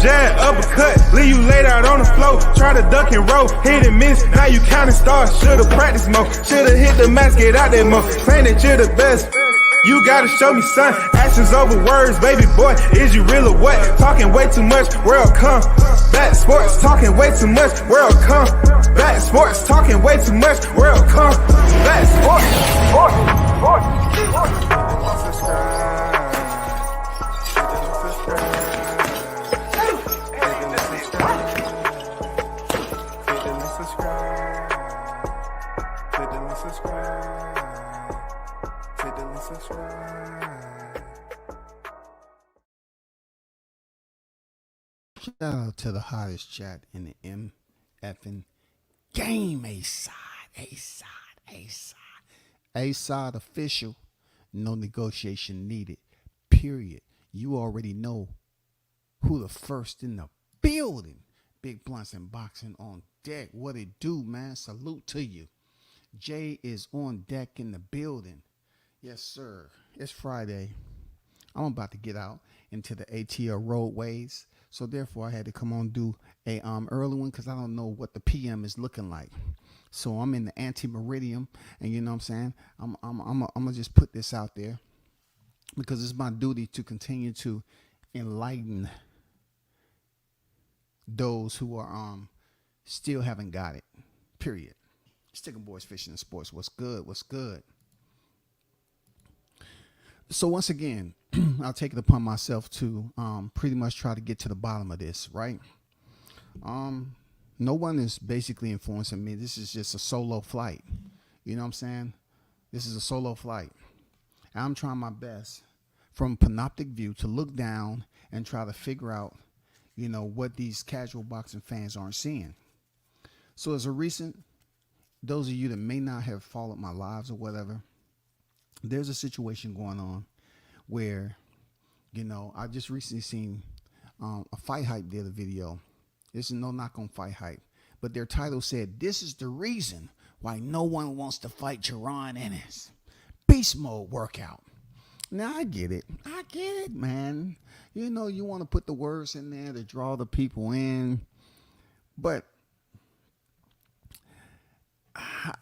jab, uppercut, leave you laid out on the floor. Try to duck and roll, hit and miss, now you counting stars. Should've practiced more, should've hit the mask, get out there more. Claim that you're the best. You gotta show me, son. Actions over words, baby boy. Is you real or what? Talking way too much, world come. Back sports, talking way too much, world come. Back sports, talking way too much, world come. Back sports, Shout out to the hottest chat in the MFing game. A-side official. No negotiation needed. Period. You already know who the first in the building. Big Blunts and Boxing on deck. What it do, man? Salute to you. Jay is on deck in the building. Yes, sir. It's Friday. I'm about to get out into the ATL roadways. So therefore, I had to come on and do a early one because I don't know what the PM is looking like. So I'm in the anti-meridian, and you know what I'm saying? I'm gonna just put this out there because it's my duty to continue to enlighten those who are still haven't got it. Period. Sticking Boys Fishing and Sports. What's good? What's good? So once again, I'll take it upon myself to pretty much try to get to the bottom of this, right? No one is basically influencing me. This is just a solo flight. You know what I'm saying? This is a solo flight. And I'm trying my best from panoptic view to look down and try to figure out, you know, what these casual boxing fans aren't seeing. So as a recent, those of you that may not have followed my lives or whatever, there's a situation going on where, you know, I just recently seen a Fight Hype did a video. This is no knock on Fight Hype, but their title said, "This is the reason why no one wants to fight Jaron Ennis. Beast mode workout." Now I get it, man. You know, you want to put the words in there to draw the people in, but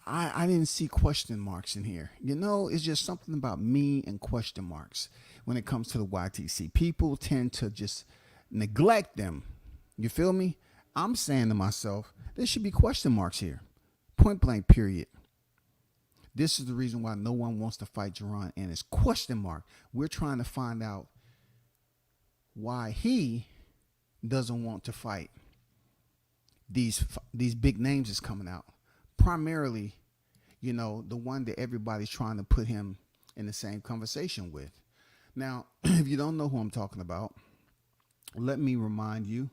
I didn't see question marks in here. You know, it's just something about me and question marks when it comes to the YTC. People tend to just neglect them. You feel me? I'm saying to myself, there should be question marks here. Point blank, period. This is the reason why no one wants to fight Jaron Ennis. Question mark. We're trying to find out why he doesn't want to fight these big names that's coming out. Primarily, you know, the one that everybody's trying to put him in the same conversation with. Now, if you don't know who I'm talking about, let me remind you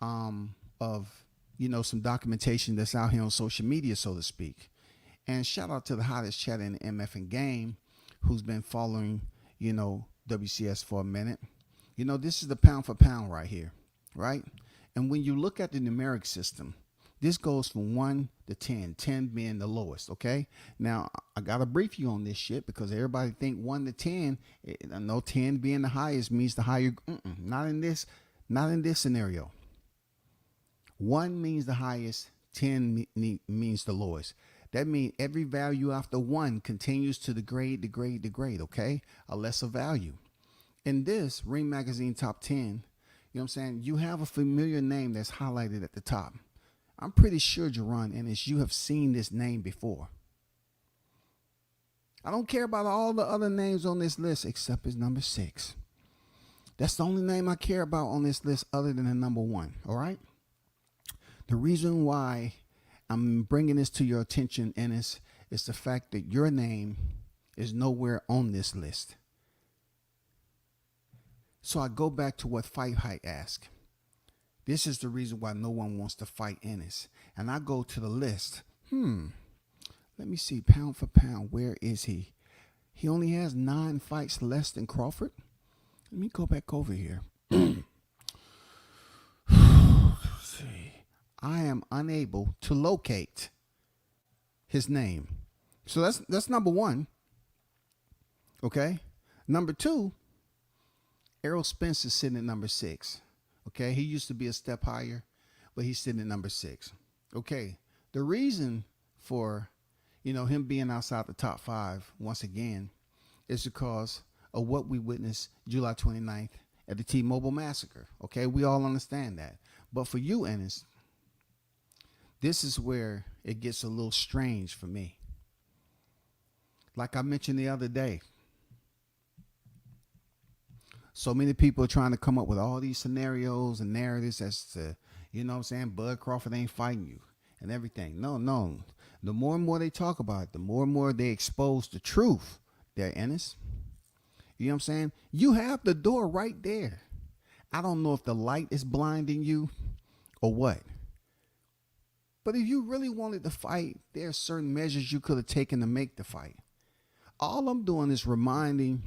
of, you know, some documentation that's out here on social media, so to speak. And shout out to the hottest chat in the MFing game who's been following, you know, WCS for a minute. You know, this is the pound for pound right here, right? And when you look at the numeric system, this goes from 1 to 10, 10 being the lowest, okay? Now, I got to brief you on this shit because everybody think 1 to 10, no, 10 being the highest means the higher. Not in this scenario. 1 means the highest, 10 means the lowest. That means every value after 1 continues to degrade, okay? A lesser value. In this Ring Magazine Top 10, you know what I'm saying? You have a familiar name that's highlighted at the top. I'm pretty sure, Jaron Ennis, you have seen this name before. I don't care about all the other names on this list except his number 6. That's the only name I care about on this list other than the number 1, all right? The reason why I'm bringing this to your attention, Ennis, is the fact that your name is nowhere on this list. So I go back to what Fight Hype asked. This is the reason why no one wants to fight Ennis. And I go to the list. Let me see, pound for pound, where is he? He only has 9 fights less than Crawford. Let me go back over here. Let's see. I am unable to locate his name. So that's number 1. Okay. Number 2, Errol Spence is sitting at number 6. Okay, he used to be a step higher, but he's sitting at number 6. Okay, the reason for him being outside the top 5 once again is because of what we witnessed July 29th at the T-Mobile massacre. Okay, we all understand that. But for you, Ennis, this is where it gets a little strange for me. Like I mentioned the other day, so many people are trying to come up with all these scenarios and narratives as to, Bud Crawford ain't fighting you and everything. No. The more and more they talk about it, the more and more they expose the truth there, Ennis. You know what I'm saying? You have the door right there. I don't know if the light is blinding you or what. But if you really wanted to fight, there are certain measures you could have taken to make the fight. All I'm doing is reminding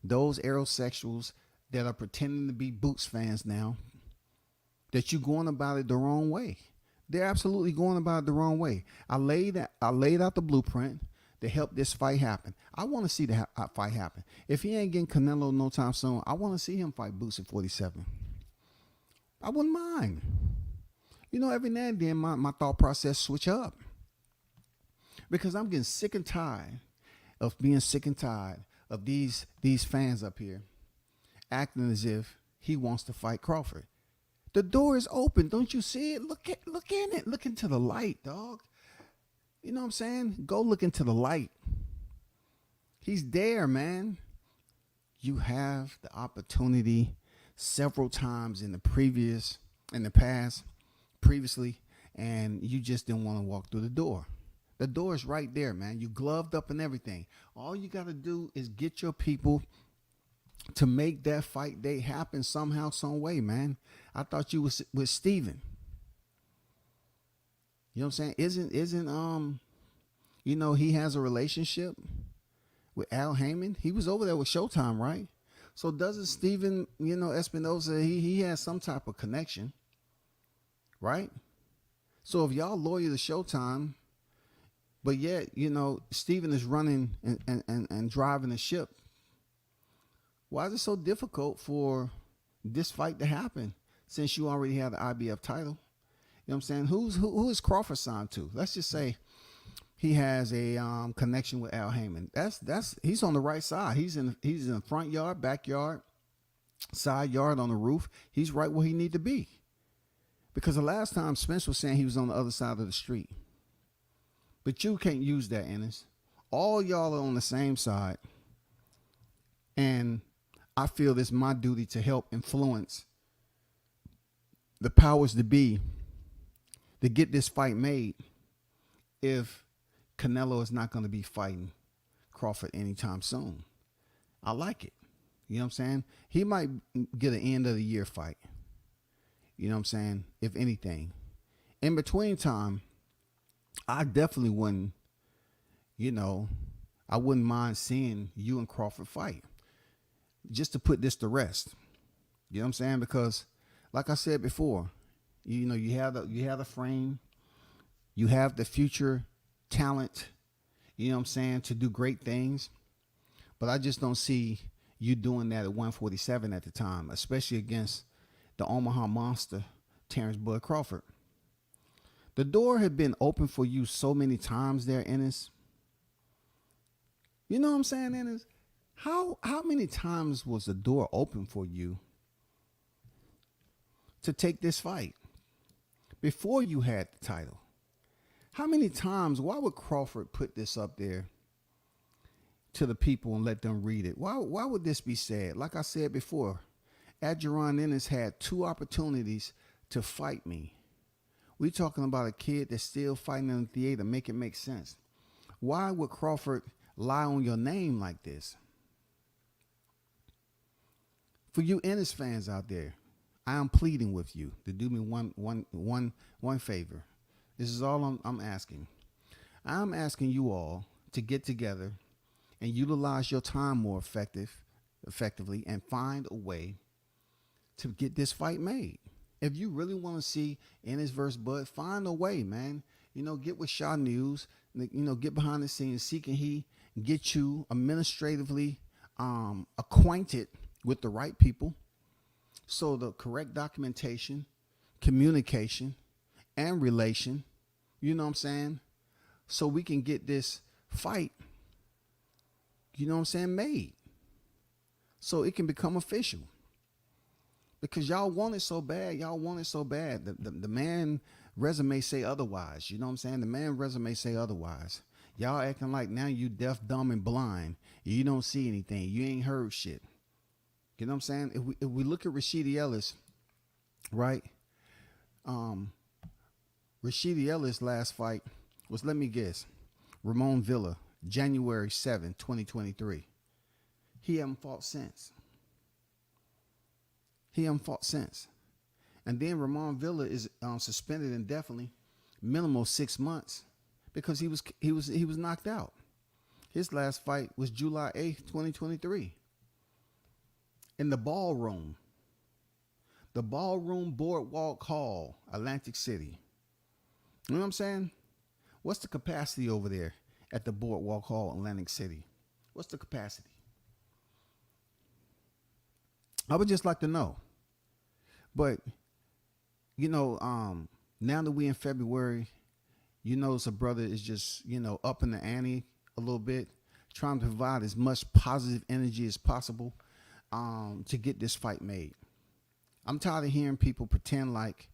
those aerosexuals that are pretending to be Boots fans now that you're going about it the wrong way. They're absolutely going about it the wrong way. I laid out the blueprint to help this fight happen. I want to see the fight happen. If he ain't getting Canelo no time soon, I want to see him fight Boots at 47. I wouldn't mind. Every now and then my thought process switch up. Because I'm getting sick and tired of being sick and tired of these fans up here acting as if he wants to fight Crawford. The door is open. Don't you see it? Look in it. Look into the light, dog. You know what I'm saying? Go look into the light. He's there, man. You have the opportunity several times in the past, previously, and you just didn't want to walk through the door. The door is right there, man. You gloved up and everything. All you got to do is get your people to make that fight day happen somehow, some way, man. I thought you was with Steven. You know what I'm saying? Isn't he has a relationship with Al Heyman. He was over there with Showtime, right? So doesn't Steven, Espinosa, he has some type of connection, right? So if y'all loyal to Showtime, but yet, Steven is running and driving the ship, why is it so difficult for this fight to happen since you already have the IBF title? You know what I'm saying? Who is Crawford signed to? Let's just say he has a connection with Al Heyman. He's on the right side. He's in the front yard, backyard, side yard, on the roof. He's right where he need to be. Because the last time Spence was saying he was on the other side of the street. But you can't use that, Ennis. All y'all are on the same side. And I feel it's my duty to help influence the powers to be to get this fight made if Canelo is not going to be fighting Crawford anytime soon. I like it. You know what I'm saying? He might get an end of the year fight. You know what I'm saying? If anything. In between time, I definitely wouldn't, I wouldn't mind seeing you and Crawford fight. Just to put this to rest. You know what I'm saying? Because like I said before, you have the frame, you have the future talent, you know what I'm saying, to do great things. But I just don't see you doing that at 147 at the time, especially against the Omaha Monster, Terrence Bud Crawford. The door had been open for you so many times there, Ennis. You know what I'm saying, Ennis? How many times was the door open for you to take this fight before you had the title? How many times? Why would Crawford put this up there to the people and let them read it? Why would this be said? Like I said before, Jaron Ennis had 2 opportunities to fight me. We talking about a kid that's still fighting in the theater. Make it make sense. Why would Crawford lie on your name like this? For you Ennis fans out there, I am pleading with you to do me one favor. This is all I'm asking. I'm asking you all to get together and utilize your time more effectively and find a way to get this fight made. If you really want to see Ennis versus Bud, find a way, man. Get with Shaw News, get behind the scenes, see can he get you administratively acquainted with the right people So the correct documentation, communication, and relation, you know what I'm saying? So we can get this fight, you know what I'm saying, made. So it can become official. Because y'all want it so bad. Y'all want it so bad. The man resume say otherwise. You know what I'm saying? The man resume say otherwise. Y'all acting like now you deaf, dumb, and blind. You don't see anything. You ain't heard shit. You know what I'm saying? If we look at Rashidi Ellis, right? Rashidi Ellis' last fight was, let me guess, Ramon Villa, January 7, 2023. He haven't fought since. And then Ramon Villa is suspended indefinitely, minimal 6 months, because he was knocked out. His last fight was July 8th, 2023. In the ballroom Boardwalk Hall, Atlantic City. You know what I'm saying? What's the capacity over there at the Boardwalk Hall, Atlantic City? What's the capacity? I would just like to know. But, you know, now that we in February, you notice a brother is just, you know, up in the ante a little bit, trying to provide as much positive energy as possible to get this fight made. I'm tired of hearing people pretend like,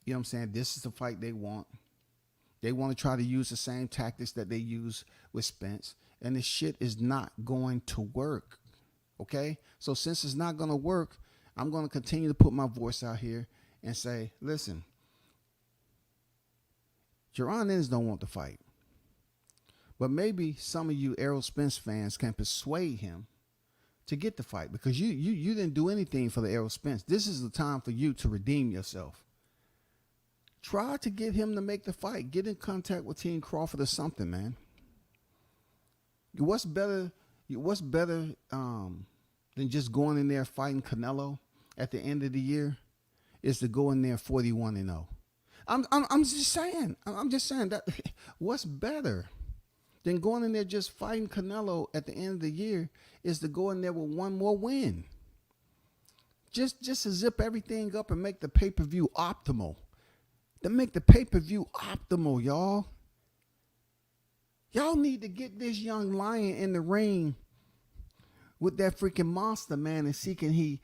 you know what I'm saying, this is the fight they want. They want to try to use the same tactics that they use with Spence. And this shit is not going to work. Okay? So since it's not going to work, I'm going to continue to put my voice out here and say, listen, Jaron Ennis don't want to fight. But maybe some of you Errol Spence fans can persuade him to get the fight, because you didn't do anything for the Errol Spence. This is the time for you to redeem yourself. Try to get him to make the fight. Get in contact with Team Crawford or something, man. What's better than just going in there fighting Canelo at the end of the year is to go in there 41-0. I'm just saying that what's better than going in there just fighting Canelo at the end of the year is to go in there with one more win. Just to zip everything up and make the pay-per-view optimal. To make the pay-per-view optimal, y'all. Y'all need to get this young lion in the ring with that freaking monster, man, and see can he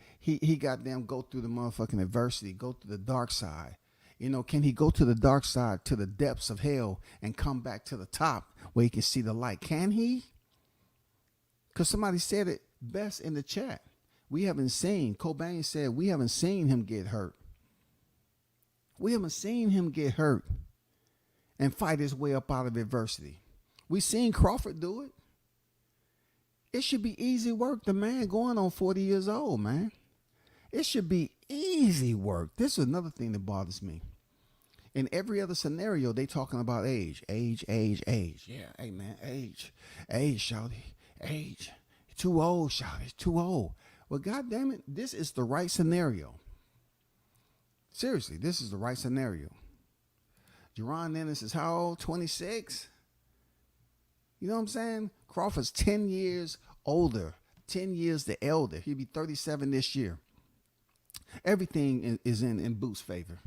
goddamn go through the motherfucking adversity, go through the dark side. You know, can he go to the dark side, to the depths of hell, and come back to the top where he can see the light? Can he? Because somebody said it best in the chat. Cobain said, we haven't seen him get hurt. We haven't seen him get hurt and fight his way up out of adversity. We seen Crawford do it. It should be easy work. The man going on 40 years old, man. It should be easy work. This is another thing that bothers me. In every other scenario, they talking about age. Yeah, hey, man, age, shawty, age. Too old, shawty, too old. Well, goddamn it, this is the right scenario. Seriously, this is the right scenario. Jaron Ennis is how old? 26? You know what I'm saying? Crawford's 10 years older, 10 years the elder. He'll be 37 this year. Everything is in Boot's favor.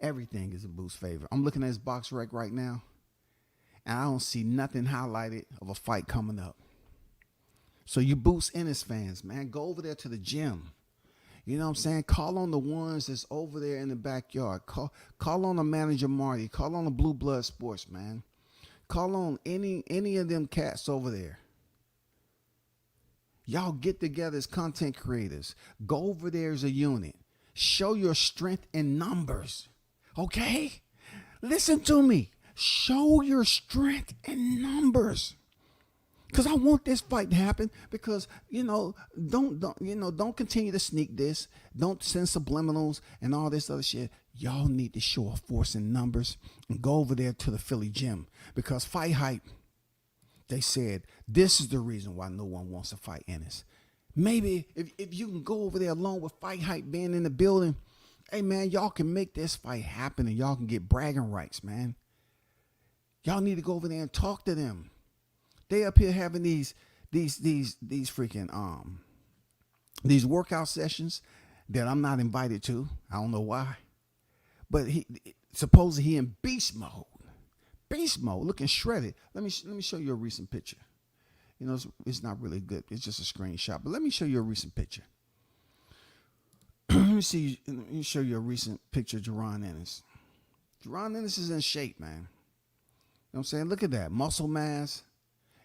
Everything is in Boot's favor. I'm looking at his box rec right now, and I don't see nothing highlighted of a fight coming up. So you Boots Ennis fans, man, go over there to the gym. You know what I'm saying? Call on the ones that's over there in the backyard. Call on the manager Marty. Call on the Blue Blood Sports, man. Call on any of them cats over there. Y'all get together as content creators. Go over there as a unit. Show your strength in numbers. Okay? Listen to me. Show your strength in numbers. Because I want this fight to happen. Because, don't continue to sneak this. Don't send subliminals and all this other shit. Y'all need to show a force in numbers and go over there to the Philly gym. Because Fight Hype, they said, this is the reason why no one wants to fight Ennis. Maybe if you can go over there along with Fight Hype being in the building, hey, man, y'all can make this fight happen and y'all can get bragging rights, man. Y'all need to go over there and talk to them. They up here having these freaking these workout sessions, that I'm not invited to. I don't know why. But supposedly he in beast mode. Beast mode, looking shredded. Let me show you a recent picture. You know, it's not really good. It's just a screenshot. But let me show you a recent picture. Let me show you a recent picture of Jaron Ennis. Jaron Ennis is in shape, man. You know what I'm saying? Look at that. Muscle mass.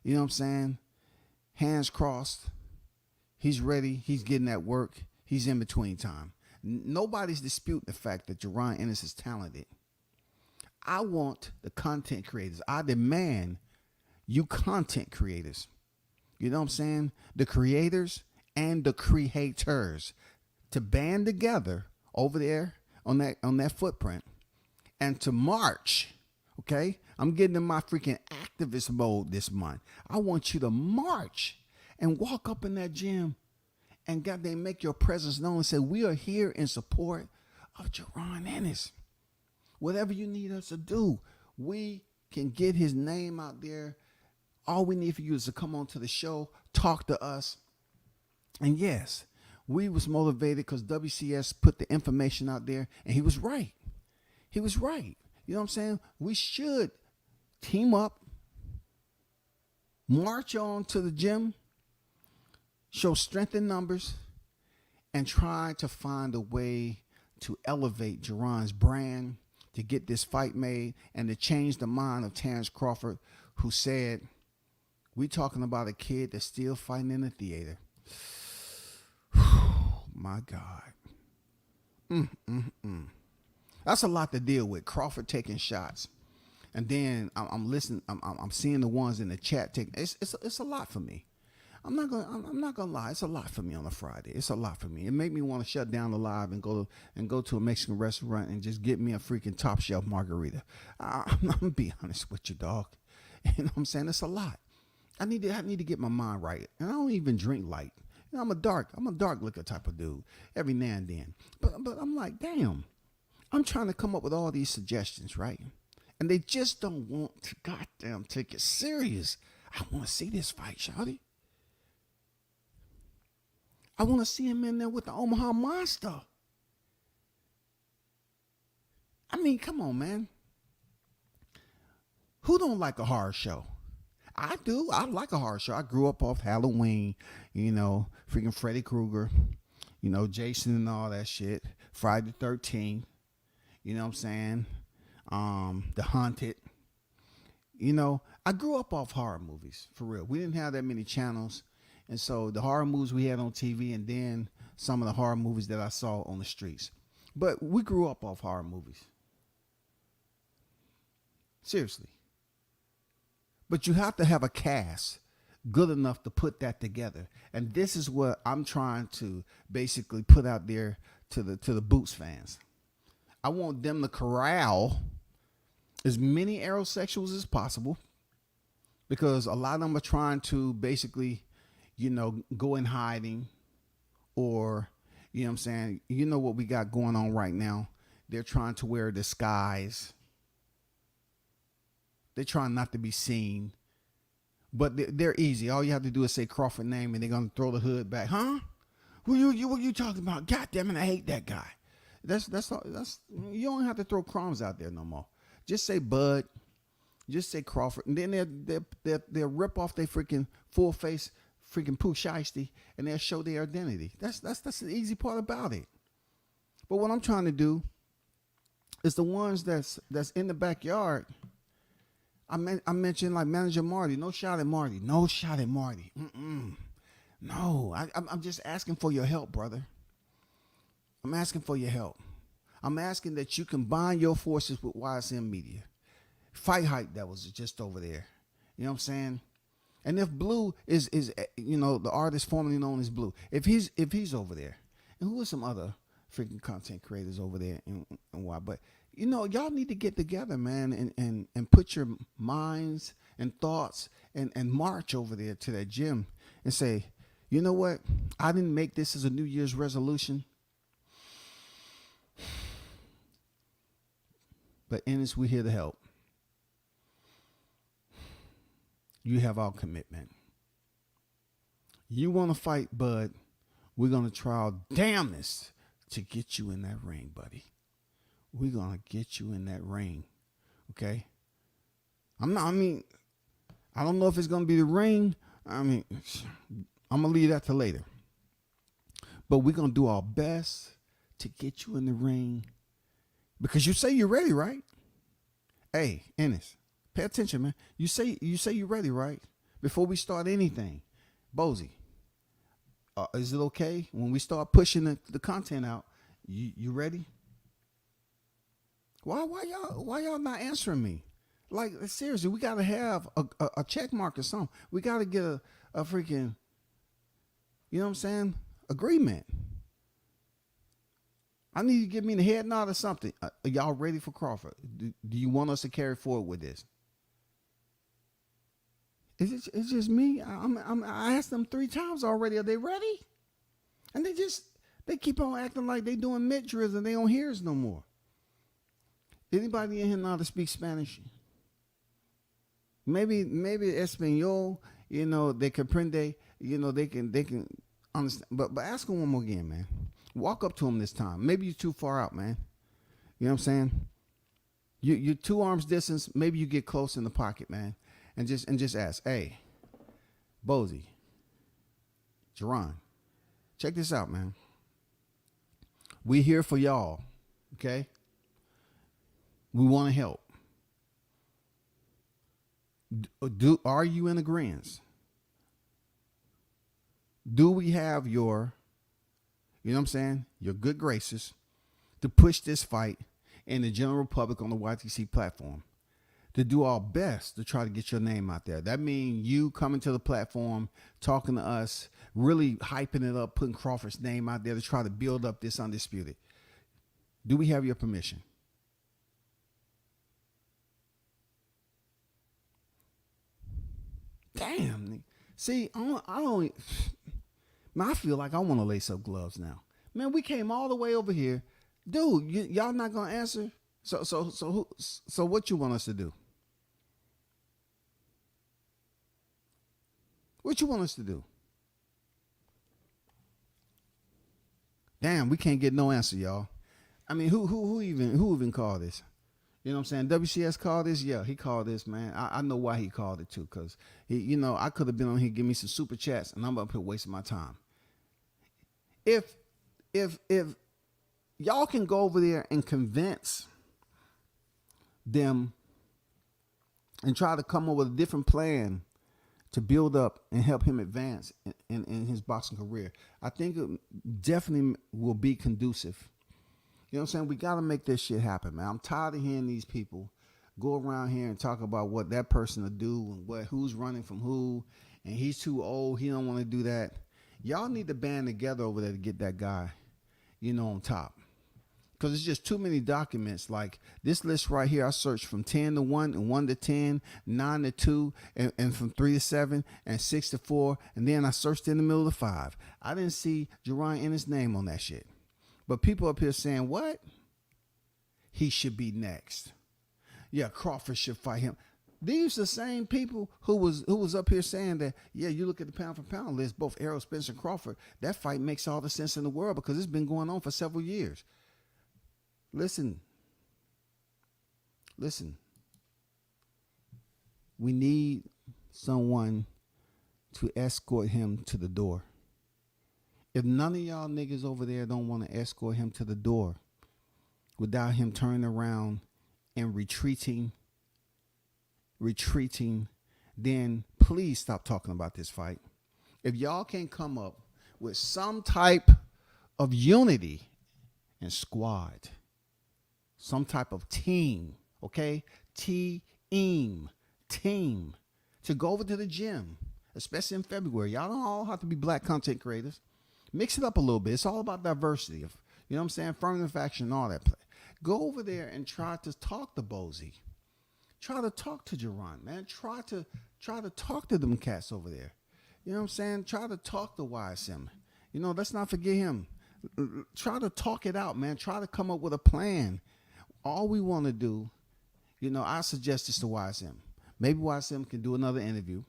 You know what I'm saying? Hands crossed. He's ready. He's getting at work. He's in between time. Nobody's disputing the fact that Jaron Ennis is talented. I want the content creators. I demand you content creators. You know what I'm saying? The creators and the creators to band together over there on that footprint and to march. Okay? I'm getting in my freaking activist mode this month. I want you to march and walk up in that gym and goddamn make your presence known and say, we are here in support of Jaron Ennis. Whatever you need us to do, we can get his name out there. All we need for you is to come on to the show, talk to us. And yes, we was motivated because WCS put the information out there, and he was right. He was right. You know what I'm saying? We should team up, march on to the gym, show strength in numbers, and try to find a way to elevate Jaron's brand, to get this fight made, and to change the mind of Terrence Crawford, who said, we talking about a kid that's still fighting in the theater. My God. That's a lot to deal with. Crawford taking shots. And then I'm listening, I'm seeing the ones in the chat taking, it's a lot for me. I'm not gonna lie. It's a lot for me on a Friday. It's a lot for me. It made me want to shut down the live and go to a Mexican restaurant and just get me a freaking top shelf margarita. I'm gonna be honest with you, dog. You know what I'm saying? It's a lot. I need to get my mind right. And I don't even drink light. You know, I'm a dark liquor type of dude every now and then. But I'm like, damn. I'm trying to come up with all these suggestions, right? And they just don't want to goddamn take it serious. I want to see this fight, shawty. I want to see him in there with the Omaha Monster. I mean, come on, man. Who don't like a horror show? I do. I like a horror show. I grew up off Halloween, you know, freaking Freddy Krueger, you know, Jason and all that shit. Friday the 13th, you know what I'm saying? The Haunted. You know, I grew up off horror movies, for real. We didn't have that many channels. And so the horror movies we had on TV and then some of the horror movies that I saw on the streets. But we grew up off horror movies. Seriously. But you have to have a cast good enough to put that together. And this is what I'm trying to basically put out there to the Boots fans. I want them to corral as many aerosexuals as possible, because a lot of them are trying to basically, you know, go in hiding, or, you know what I'm saying, you know what we got going on right now. They're trying to wear a disguise. They're trying not to be seen. But they're easy. All you have to do is say Crawford name and they're going to throw the hood back. Huh? What you talking about? God damn it, I hate that guy. That's you don't have to throw crumbs out there no more. Just say Bud. Just say Crawford. And then they'll rip off their freaking full face freaking Pooh Shiesty and they'll show their identity. That's the easy part about it. But what I'm trying to do is the ones that's in the backyard. I mentioned like Manager Marty. No shot at Marty. No shot at Marty. No, I'm just asking for your help, brother. I'm asking for your help. I'm asking that you combine your forces with YSM Media. Fight Hype that was just over there. You know what I'm saying? And if Blue is you know, the artist formerly known as Blue, if he's over there, and who are some other freaking content creators over there and why? But you know, y'all need to get together, man, and put your minds and thoughts and march over there to that gym and say, you know what? I didn't make this as a New Year's resolution. But Ennis, we're here to help. You have our commitment. You want to fight Bud, we're going to try our damnedest to get you in that ring, buddy. We're gonna get you in that ring. Okay? I don't know if it's gonna be the ring. I'm gonna leave that to later. But we're gonna do our best to get you in the ring. Because you say you're ready, right? Hey, Ennis, pay attention, man. You say you're ready, right? Before we start anything. Bozy, is it okay when we start pushing the content out? You ready? Why y'all not answering me? Like, seriously, we gotta have a check mark or something. We gotta get a freaking, you know what I'm saying, agreement. I need you to give me the head nod or something. Are y'all ready for Crawford? Do you want us to carry forward with this? It's just me. I asked them 3 times already. Are they ready? And they keep on acting like they doing mid drills and they don't hear us no more. Anybody in here know how to speak Spanish? Maybe Espanol. You know, they comprende. You know, they can understand. But ask them one more again, man. Walk up to them this time. Maybe you're too far out, man. You know what I'm saying? You're 2 arms distance. Maybe you get close in the pocket, man. And just ask, hey, Bozy, Jaron, check this out, man. We here for y'all, okay? We want to help. Are you in agreement? Do we have your, you know what I'm saying, your good graces to push this fight in the general public on the YTC platform? To do our best to try to get your name out there. That means you coming to the platform, talking to us, really hyping it up, putting Crawford's name out there to try to build up this Undisputed. Do we have your permission? Damn. See, I feel like I want to lace up gloves now. Man, we came all the way over here. Dude, y'all not going to answer? So what you want us to do? What you want us to do? Damn, we can't get no answer, y'all. I mean, who even called this? You know what I'm saying? WCS called this? Yeah, he called this, man. I know why he called it too, because I could have been on here, give me some super chats, and I'm up here wasting my time. If y'all can go over there and convince them and try to come up with a different plan to build up and help him advance in his boxing career, I think it definitely will be conducive. You know what I'm saying? We got to make this shit happen, man. I'm tired of hearing these people go around here and talk about what that person will do and who's running from who, and he's too old, he don't want to do that. Y'all need to band together over there to get that guy, on top. Because it's just too many documents. Like this list right here, I searched from 10 to 1 and 1 to 10, 9 to 2, and from 3 to 7 and 6 to 4. And then I searched in the middle of 5. I didn't see Jaron Ennis' name on that shit. But people up here saying, what? He should be next. Yeah, Crawford should fight him. These the same people who was up here saying that, yeah, you look at the pound for pound list, both Errol Spence and Crawford, that fight makes all the sense in the world because it's been going on for several years. Listen. We need someone to escort him to the door. If none of y'all niggas over there don't want to escort him to the door without him turning around and retreating, then please stop talking about this fight. If y'all can't come up with some type of unity and squad, some type of team, okay? Team, to go over to the gym, especially in February. Y'all don't all have to be black content creators. Mix it up a little bit. It's all about diversity of, you know what I'm saying, affirmative action and all that play. Go over there and try to talk to Bozy. Try to talk to Jaron, man. Try to talk to them cats over there. You know what I'm saying? Try to talk to YSM. Let's not forget him. Try to talk it out, man. Try to come up with a plan. All we want to do, I suggest this to YSM. Maybe YSM can do another interview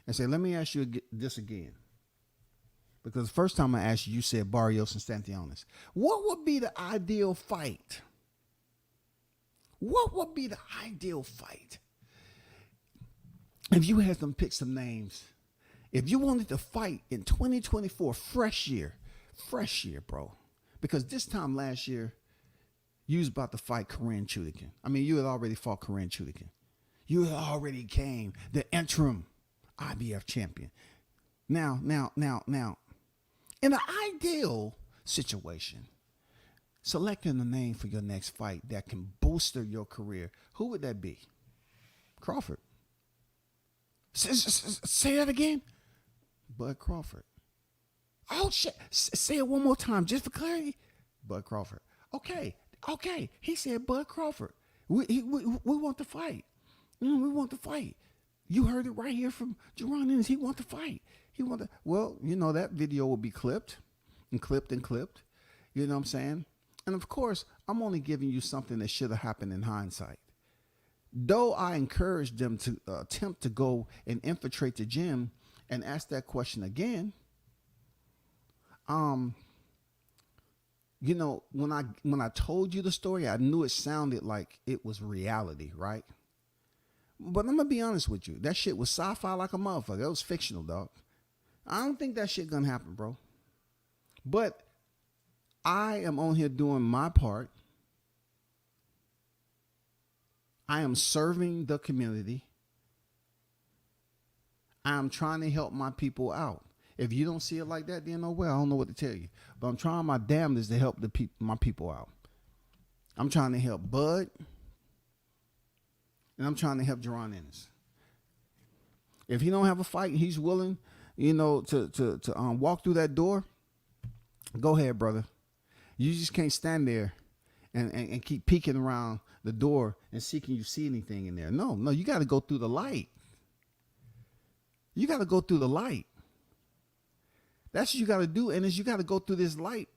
and say, let me ask you this again. Because the first time I asked you, you said Barrios and Stantionis. What would be the ideal fight? What would be the ideal fight? If you had them pick some names, if you wanted to fight in 2024, fresh year, bro. Because this time last year, you was about to fight Corinne Chudikin. I mean, you had already fought Corinne Chudikin. You had already came the interim IBF champion. Now, in an ideal situation, selecting a name for your next fight that can bolster your career, who would that be? Crawford. Say that again. Bud Crawford. Oh, shit. Say it one more time, just for clarity. Bud Crawford. Okay. He said Bud Crawford. We want to fight. We want to fight. You heard it right here from Jaron Ennis. He want to fight. Well, that video will be clipped. You know what I'm saying? And of course, I'm only giving you something that should have happened in hindsight. Though I encouraged them to attempt to go and infiltrate the gym and ask that question again, when I told you the story, I knew it sounded like it was reality, right? But I'm gonna be honest with you, that shit was sci-fi like a motherfucker. It was fictional, dog. I don't think that shit gonna happen, bro. But I am on here doing my part. I am serving the community. I am trying to help my people out. If you don't see it like that, then oh well, I don't know what to tell you. But I'm trying my damnedest to help my people out. I'm trying to help Bud, and I'm trying to help Jaron Ennis. If he don't have a fight, he's willing, to walk through that door. Go ahead, brother. You just can't stand there and keep peeking around the door and seeking you see anything in there. No, you got to go through the light. You got to go through the light. That's what you got to do, and you got to go through this light.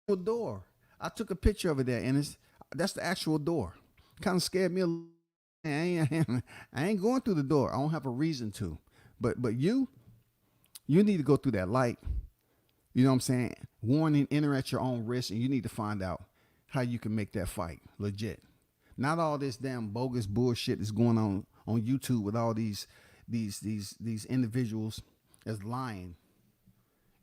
The door. I took a picture of it there, and that's the actual door. Kind of scared me a little. I ain't going through the door. I don't have a reason to. But you need to go through that light. You know what I'm saying? Warning, enter at your own risk, and you need to find out how you can make that fight legit. Not all this damn bogus bullshit that's going on YouTube with all these individuals that's lying.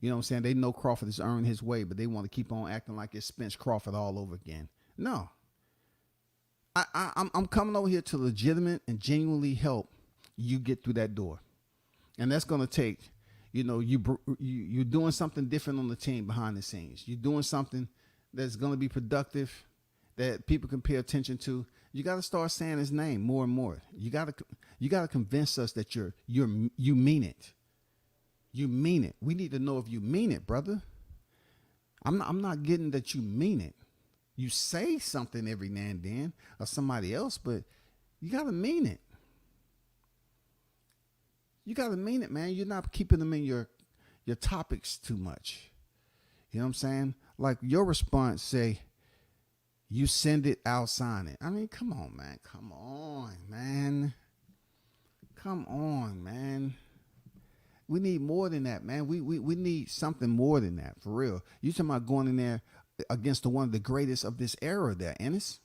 You know what I'm saying? They know Crawford has earned his way, but they want to keep on acting like it's Spence Crawford all over again. No. I'm coming over here to legitimate and genuinely help you get through that door. And that's going to take, you're doing something different on the team behind the scenes. You're doing something that's going to be productive, that people can pay attention to. You got to start saying his name more and more. You got to convince us that you mean it. You mean it. We need to know if you mean it, brother. I'm not getting that you mean it. You say something every now and then or somebody else, but you got to mean it. You got to mean it, man. You're not keeping them in your topics too much. You know what I'm saying? Like your response say, you send it, I'll sign it. I mean, come on, man. Come on, man. We need more than that, man. We need something more than that, for real. You talking about going in there against one of the greatest of this era there, Ennis?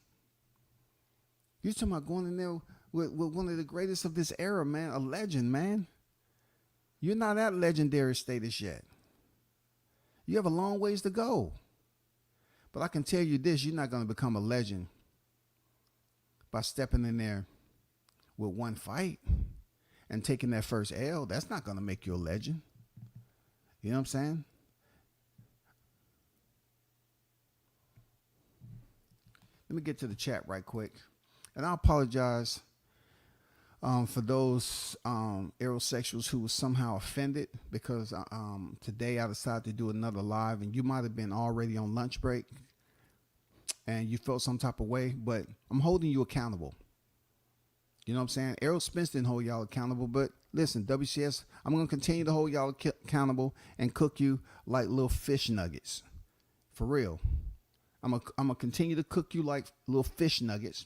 You talking about going in there with one of the greatest of this era, man, a legend, man. You're not at legendary status yet. You have a long ways to go. But I can tell you this, you're not going to become a legend by stepping in there with one fight and taking that first L. That's not going to make you a legend. You know what I'm saying? Let me get to the chat right quick. And I apologize for those aerosexuals who were somehow offended because today I decided to do another live, and you might have been already on lunch break and you felt some type of way, but I'm holding you accountable. You know what I'm saying? Errol Spence didn't hold y'all accountable, but listen, WCS, I'm going to continue to hold y'all accountable and cook you like little fish nuggets. For real. I'm going to continue to cook you like little fish nuggets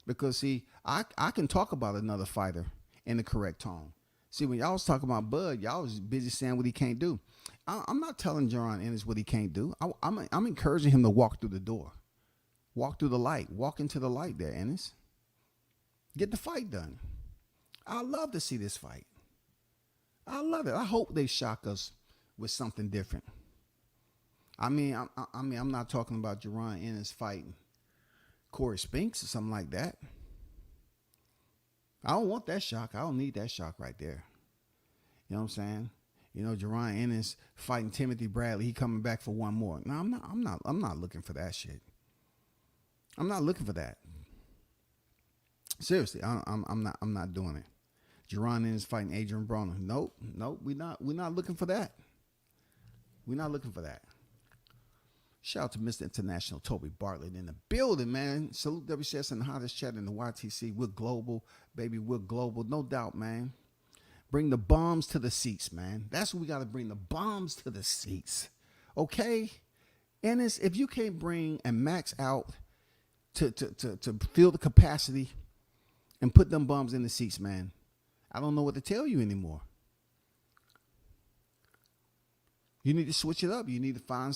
because, see, I can talk about another fighter in the correct tone. See, when y'all was talking about Bud, y'all was busy saying what he can't do. I'm not telling Jaron Ennis what he can't do. I'm encouraging him to walk through the door, walk through the light, walk into the light there, Ennis. Get the fight done. I love to see this fight. I love it. I hope they shock us with something different. I'm not talking about Jaron Ennis fighting Corey Spinks or something like that. I don't want that shock. I don't need that shock right there. You know what I'm saying? You know, Jaron Ennis fighting Timothy Bradley. He coming back for one more. No, I'm not looking for that shit. I'm not looking for that. Seriously, I'm not doing it. Jaron Ennis fighting Adrian Broner. Nope. We're not looking for that. We're not looking for that. Shout out to Mr. International Toby Bartlett in the building, man. Salute WCS and the hottest chat in the YTC. We're global, baby. We're global. No doubt, man. Bring the bombs to the seats, man. That's what we got to bring, the bombs to the seats. Okay? Ennis, if you can't bring and max out to fill the capacity and put them bombs in the seats, man, I don't know what to tell you anymore. You need to switch it up. You need to find,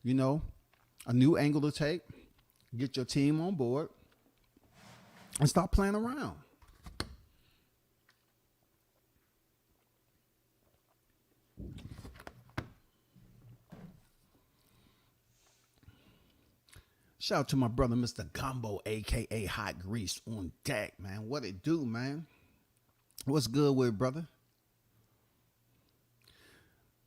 a new angle to take, get your team on board, and stop playing around. Shout out to my brother, Mr. Gumbo, a.k.a. Hot Grease, on deck, man. What it do, man? What's good with it, brother?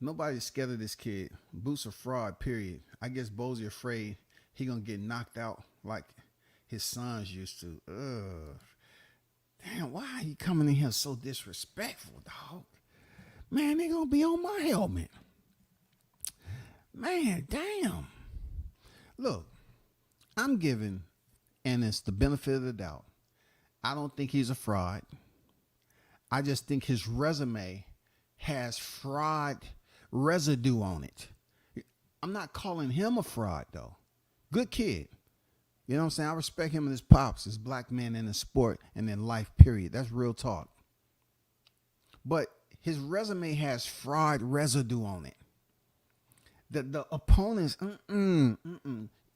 Nobody's scared of this kid. Boots a fraud, period. I guess Bozy afraid he gonna get knocked out like his sons used to. Ugh. Damn, why he coming in here so disrespectful, dog? Man, they gonna be on my helmet. Man, damn. Look, I'm giving Ennis the benefit of the doubt. I don't think he's a fraud. I just think his resume has fraud residue on it. I'm not calling him a fraud, though. Good kid. You know what I'm saying? I respect him and his pops, his black men in the sport and in life, period. That's real talk. But his resume has fraud residue on it. The opponents,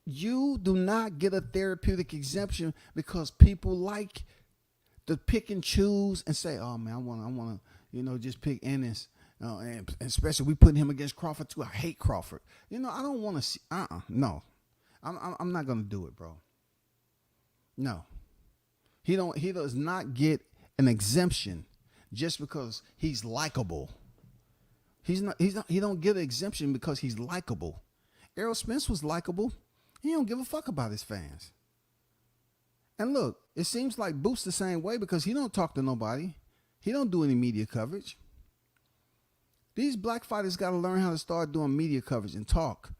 you do not get a therapeutic exemption because people like to pick and choose and say, "Oh man, I want to, just pick Ennis." And especially we putting him against Crawford too. I hate Crawford. I don't want to see. No, I'm not gonna do it, bro. No, he does not get an exemption just because he's likable. He don't get an exemption because he's likable. Errol Spence was likable. He don't give a fuck about his fans. And look, it seems like Boots the same way because he don't talk to nobody. He don't do any media coverage. These black fighters got to learn how to start doing media coverage and talk.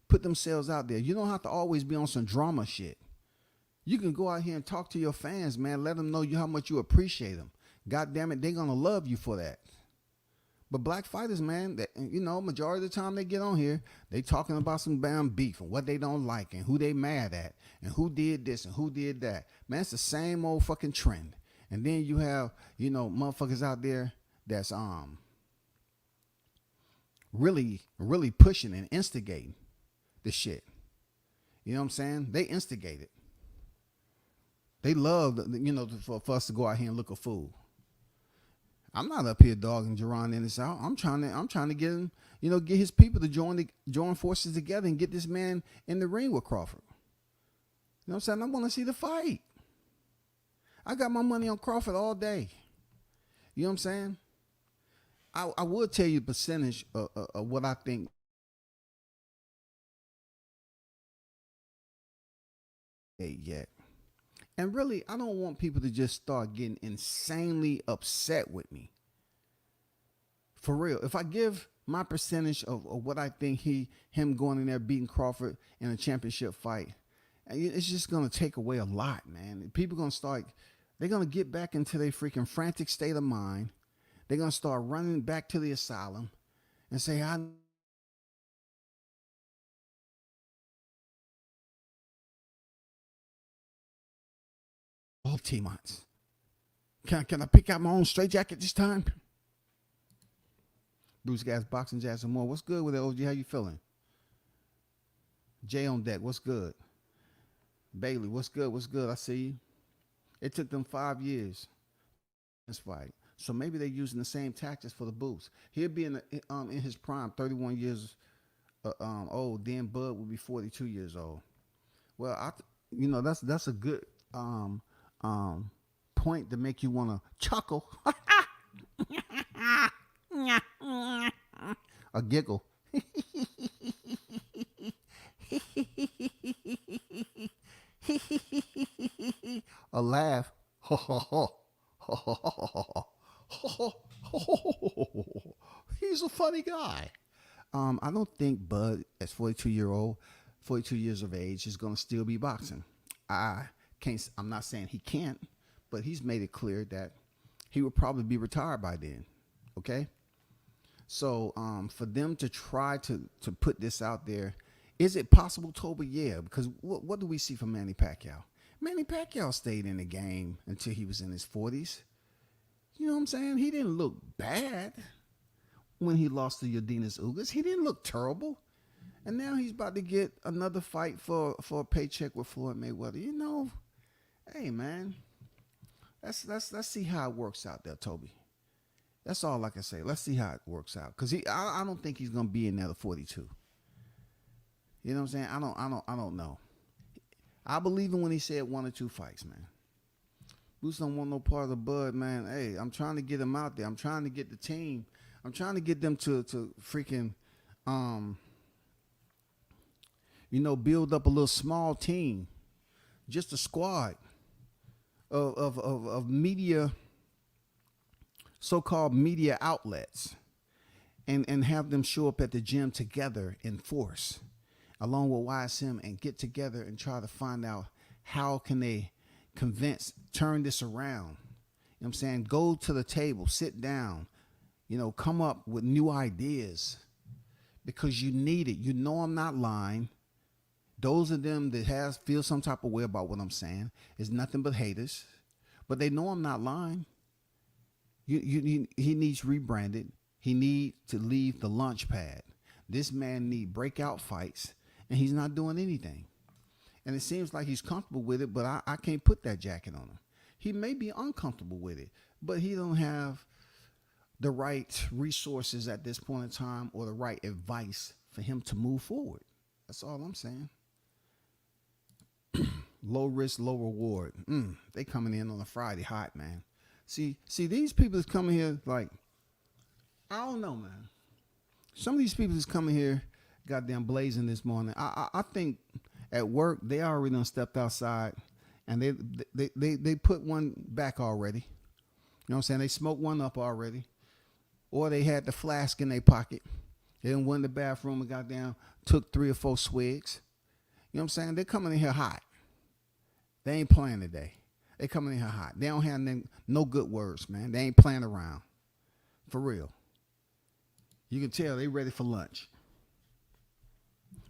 Put themselves out there. You don't have to always be on some drama shit. You can go out here and talk to your fans, man. Let them know how much you appreciate them. God damn it, they're going to love you for that. But black fighters, man, majority of the time they get on here, they talking about some damn beef and what they don't like and who they mad at and who did this and who did that. Man, it's the same old fucking trend. And then you have, motherfuckers out there that's really, really pushing and instigating the shit. You know what I'm saying? They instigate it. They love, for us to go out here and look a fool. I'm not up here dogging Jaron Ennis out. I'm trying to get him, get his people to join forces together and get this man in the ring with Crawford. You know what I'm saying? I want to see the fight. I got my money on Crawford all day. You know what I'm saying? I would tell you the percentage of what I think yet. And really, I don't want people to just start getting insanely upset with me. For real. If I give my percentage of what I think him going in there beating Crawford in a championship fight, it's just going to take away a lot, man. People going to start, they're going to get back into their freaking frantic state of mind. They're going to start running back to the asylum and say, all T-Monts. Can I pick out my own straitjacket this time? Bruce Gas, Boxing Jackson Moore. What's good with it, OG? How you feeling? Jay on deck. What's good? Bailey, what's good? What's good? I see you. It took them 5 years this fight. So maybe they're using the same tactics for the Boots. He'll be in his prime, 31 years old. Then Bud will be 42 years old. Well, that's a good point to make you want to chuckle, a giggle, a laugh. He's a funny guy. I don't think Bud, as 42 years of age, is going to still be boxing. I'm not saying he can't, but he's made it clear that he will probably be retired by then. Okay. So, for them to try to put this out there, is it possible, Toba? Yeah, because what do we see from Manny Pacquiao? Manny Pacquiao stayed in the game until he was in his 40s. You know what I'm saying? He didn't look bad when he lost to Yordenis Ugas. He didn't look terrible. And now he's about to get another fight for a paycheck with Floyd Mayweather. You know, hey, man, let's see how it works out there, Toby. That's all I can say. Let's see how it works out. Because I don't think he's going to be in there at 42. You know what I'm saying? I don't know. I believe him when he said 1 or 2 fights, man. Bruce don't want no part of the Bud, man. Hey, I'm trying to get him out there. I'm trying to get the team. I'm trying to get them to freaking, build up a little small team, just a squad of media, so-called media outlets, and have them show up at the gym together in force, along with YSM, and get together and try to find out how can they turn this around. You know what I'm saying? Go to the table, sit down, come up with new ideas, because you need it. You know I'm not lying. Those of them that feel some type of way about what I'm saying is nothing but haters, but they know I'm not lying. He needs rebranded. He needs to leave the launch pad. This man need breakout fights, and he's not doing anything. And it seems like he's comfortable with it, but I can't put that jacket on him. He may be uncomfortable with it, but he don't have the right resources at this point in time or the right advice for him to move forward. That's all I'm saying. Low risk, low reward. They coming in on a Friday hot, man. See, these people is coming here like, I don't know, man. Some of these people is coming here goddamn blazing this morning. I think at work they already done stepped outside and they put one back already. You know what I'm saying? They smoked one up already. Or they had the flask in their pocket. They done went in the bathroom and goddamn took 3 or 4 swigs. You know what I'm saying? They're coming in here hot. They ain't playing today. They coming in here hot. They don't have no good words, man. They ain't playing around. For real. You can tell they ready for lunch.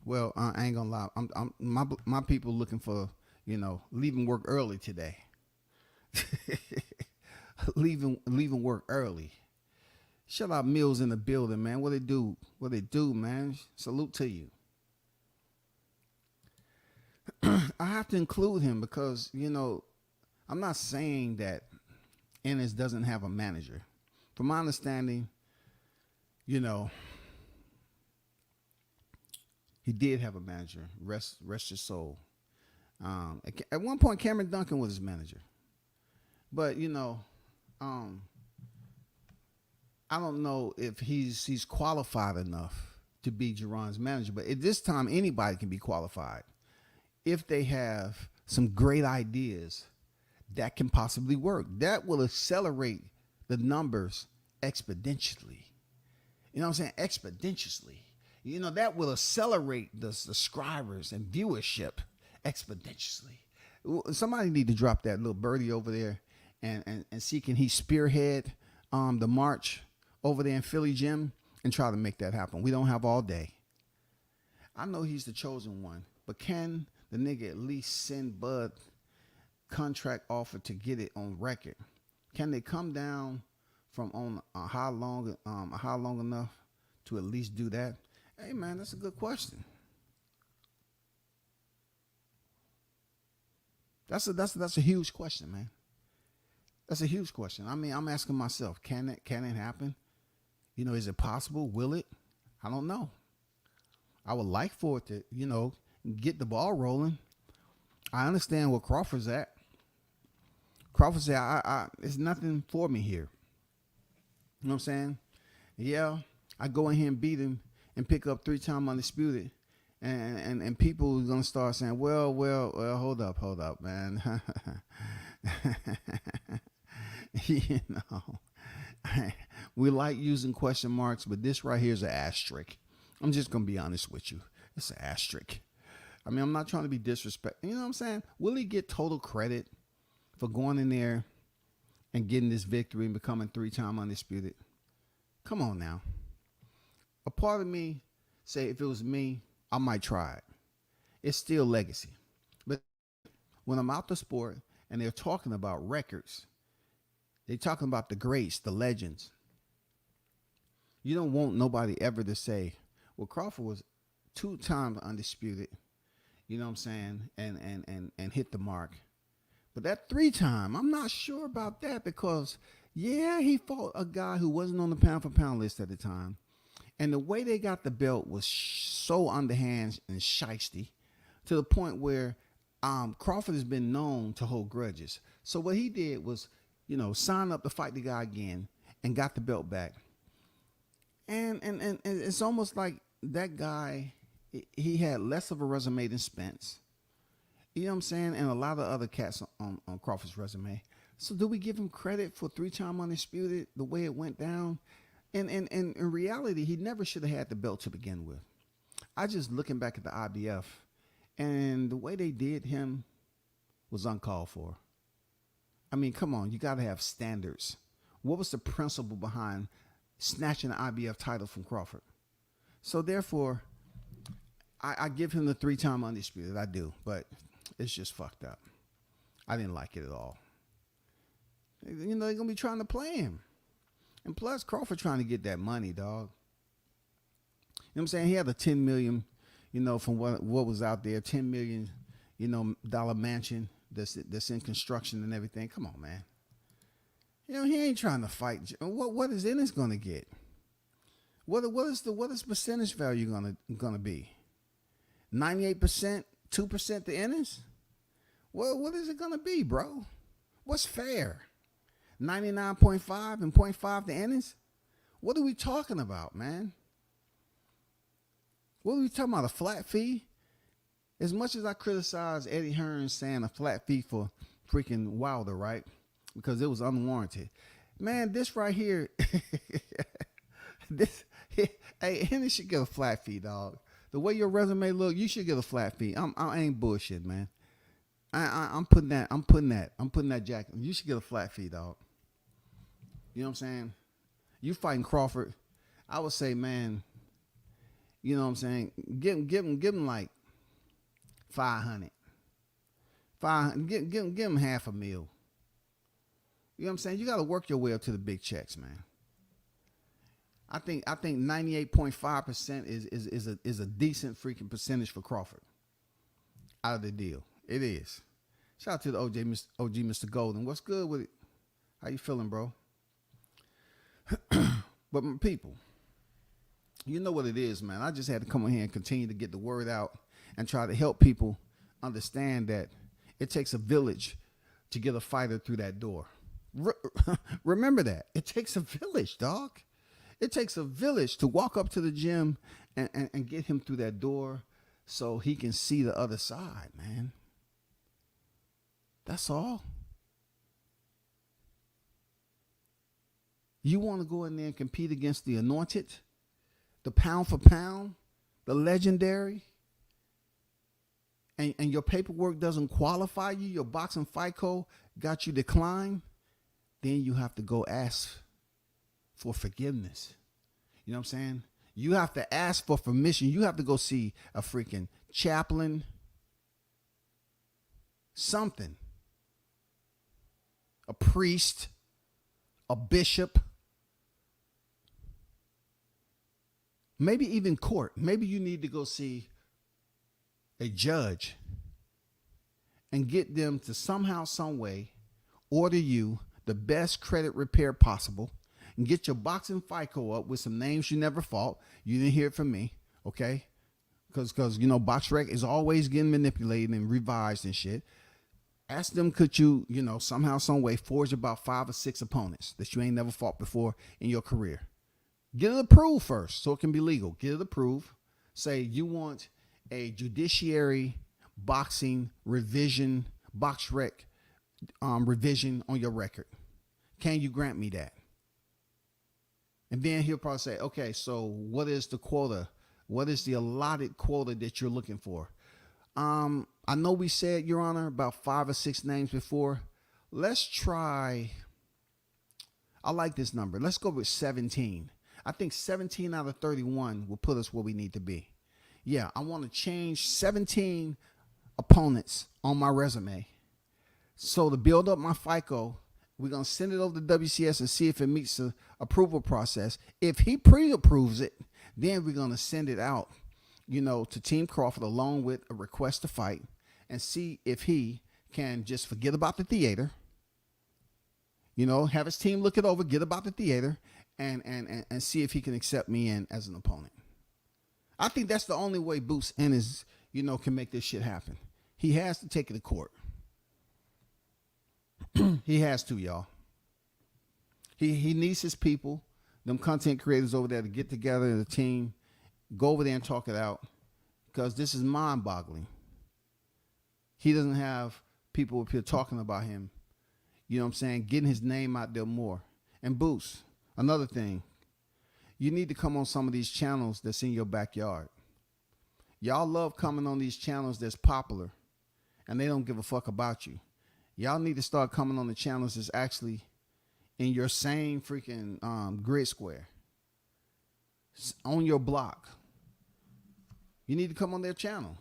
Well, I ain't gonna lie. My people looking for, leaving work early today. leaving work early. Shout out Mills in the building, man. What they do, man. Salute to you. I have to include him because, I'm not saying that Ennis doesn't have a manager. From my understanding, he did have a manager. Rest your soul. At one point, Cameron Duncan was his manager. But, I don't know if he's qualified enough to be Jaron's manager. But at this time, anybody can be qualified if they have some great ideas that can possibly work. That will accelerate the numbers exponentially. You know what I'm saying? Exponentially. That will accelerate the subscribers and viewership exponentially. Somebody need to drop that little birdie over there and see can he spearhead the march over there in Philly Gym and try to make that happen. We don't have all day. I know he's the chosen one, but can the nigga at least send Bud contract offer to get it on record? Can they come down from on a high long enough to at least do that? Hey, man, that's a good question. That's a huge question, man. That's a huge question. I mean, I'm asking myself, can it happen? Is it possible? Will it? I don't know. I would like for it to, get the ball rolling. I understand where Crawford's at. Crawford said, it's nothing for me here. You know what I'm saying? Yeah, I go in here and beat him and pick up 3-time undisputed. And people are going to start saying, well, hold up, man. We like using question marks, but this right here is an asterisk. I'm just going to be honest with you. It's an asterisk. I mean, I'm not trying to be disrespectful. You know what I'm saying? Will he get total credit for going in there and getting this victory and becoming 3-time undisputed? Come on now. A part of me say if it was me, I might try it. It's still legacy. But when I'm out the sport and they're talking about records, they're talking about the greats, the legends. You don't want nobody ever to say, well, Crawford was 2 times undisputed, you know what I'm saying, and hit the mark. But that 3-time, I'm not sure about that because, yeah, he fought a guy who wasn't on the pound for pound list at the time. And the way they got the belt was so underhand and shisty to the point where Crawford has been known to hold grudges. So what he did was, sign up to fight the guy again and got the belt back. And it's almost like that guy, he had less of a resume than Spence. You know what I'm saying? And a lot of other cats on Crawford's resume. So do we give him credit for 3-time undisputed, the way it went down? And in reality, he never should have had the belt to begin with. I just looking back at the IBF, and the way they did him was uncalled for. I mean, come on, you got to have standards. What was the principle behind snatching the IBF title from Crawford? So therefore, I give him the 3-time undisputed. I do, but it's just fucked up. I didn't like it at all. They're going to be trying to play him. And plus, Crawford trying to get that money, dog. You know what I'm saying? He had a $10 million, from what was out there, $10 million, dollar mansion that's in construction and everything. Come on, man. He ain't trying to fight. What is Ennis gonna get? What is percentage value gonna be? 98%, 2% to Ennis? Well, what is it gonna be, bro? What's fair? 99.5 and 0.5 to Ennis? What are we talking about, man? What are we talking about? A flat fee? As much as I criticize Eddie Hearn saying a flat fee for freaking Wilder, right? Because it was unwarranted. Man, this right here, hey, Ennis should get a flat fee, dog. The way your resume look, you should get a flat fee. I ain't bullshit, man. I'm putting that jacket. You should get a flat fee, dog. You know what I'm saying? You fighting Crawford, I would say, man, you know what I'm saying? Give him like 500. Give him $500,000. You know what I'm saying? You got to work your way up to the big checks, man. I think 98.5% is a decent freaking percentage for Crawford out of the deal. It is. Shout out to the OG Mr. Golden. What's good with it? How you feeling, bro? But my people, you know what it is, man. I just had to come in here and continue to get the word out and try to help people understand that it takes a village to get a fighter through that door. Remember that. It takes a village, dog. It takes a village to walk up to the gym and get him through that door so he can see the other side, man. That's all. You want to go in there and compete against the anointed, the pound for pound, the legendary, and your paperwork doesn't qualify you, your boxing fight code got you declined, then you have to go ask for forgiveness. You know what I'm saying? You have to ask for permission. You have to go see a freaking chaplain, something, a priest, a bishop. maybe even court. Maybe you need to go see a judge and get them to somehow, some way order you the best credit repair possible and get your boxing FICO up with some names you never fought. You didn't hear it from me, okay? Because you know, BoxRec is always getting manipulated and revised and shit. Ask them, could you, you know, somehow, some way forge about 5 or 6 opponents that you ain't never fought before in your career. Get it approved first so it can be legal. Get it approved. Say you want a judiciary boxing revision, BoxRec revision on your record. Can you grant me that? And then he'll probably say, okay, so what is the quota? What is the allotted quota that you're looking for? I know we said, Your Honor, about 5 or 6 names before. Let's try, I like this number. Let's go with 17. I think 17 out of 31 will put us where we need to be. Yeah, I want to change 17 opponents on my resume. So to build up my FICO, we're going to send it over to WCS and see if it meets the approval process. If he pre-approves it, then we're going to send it out, you know, to Team Crawford along with a request to fight and see if he can just forget about the theater, you know, have his team look it over, get about the theater, and see if he can accept me in as an opponent. I think that's the only way Boots Ennis, you know, can make this shit happen. He has to take it to court. He has to, y'all. He needs his people, them content creators over there, to get together as a team, go over there and talk it out, because this is mind-boggling. He doesn't have people up here talking about him, you know what I'm saying, getting his name out there more. And Boots, another thing, you need to come on some of these channels that's in your backyard. Y'all love coming on these channels that's popular, and they don't give a fuck about you. Y'all need to start coming on the channels that's actually in your same freaking grid square, on your block. You need to come on their channel.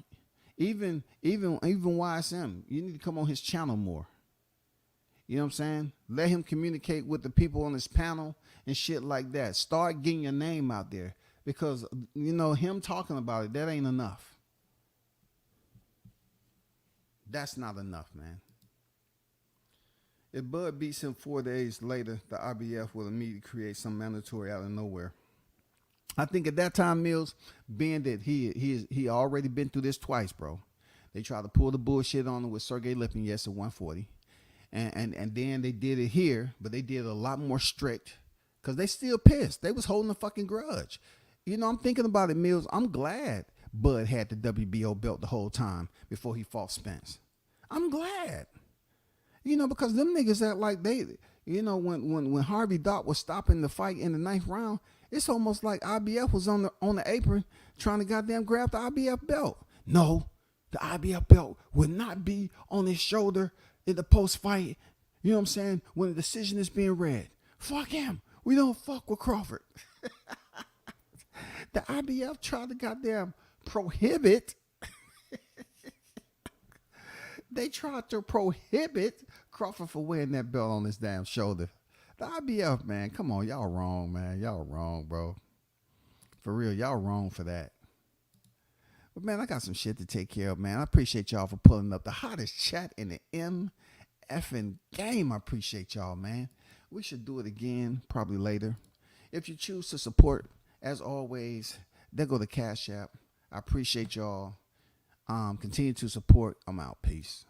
Even YSM, you need to come on his channel more. You know what I'm saying? Let him communicate with the people on his panel and shit like that. Start getting your name out there, because, you know, him talking about it, that ain't enough. That's not enough, man. If Bud beats him 4 days later, the IBF will immediately create some mandatory out of nowhere. I think at that time, Mills, being that he already been through this twice, bro. They tried to pull the bullshit on him with Sergey Lipinets at 140. And then they did it here, but they did it a lot more strict, because they still pissed. They was holding a fucking grudge. You know, I'm thinking about it, Mills. I'm glad Bud had the WBO belt the whole time before he fought Spence. I'm glad. You know, because them niggas act like they, you know, when Harvey Dot was stopping the fight in the 9th round, it's almost like IBF was on the apron trying to goddamn grab the IBF belt. No, the IBF belt would not be on his shoulder in the post-fight. You know what I'm saying? When the decision is being read. Fuck him. We don't fuck with Crawford. The IBF tried to goddamn prohibit. They tried to prohibit Crawford from wearing that belt on his damn shoulder. The IBF, man, come on, y'all wrong, man. Y'all wrong, bro. For real, y'all wrong for that. But, man, I got some shit to take care of, man. I appreciate y'all for pulling up the hottest chat in the MFing game. I appreciate y'all, man. We should do it again, probably later. If you choose to support, as always, there go the Cash App. I appreciate y'all. Continue to support. I'm out. Peace.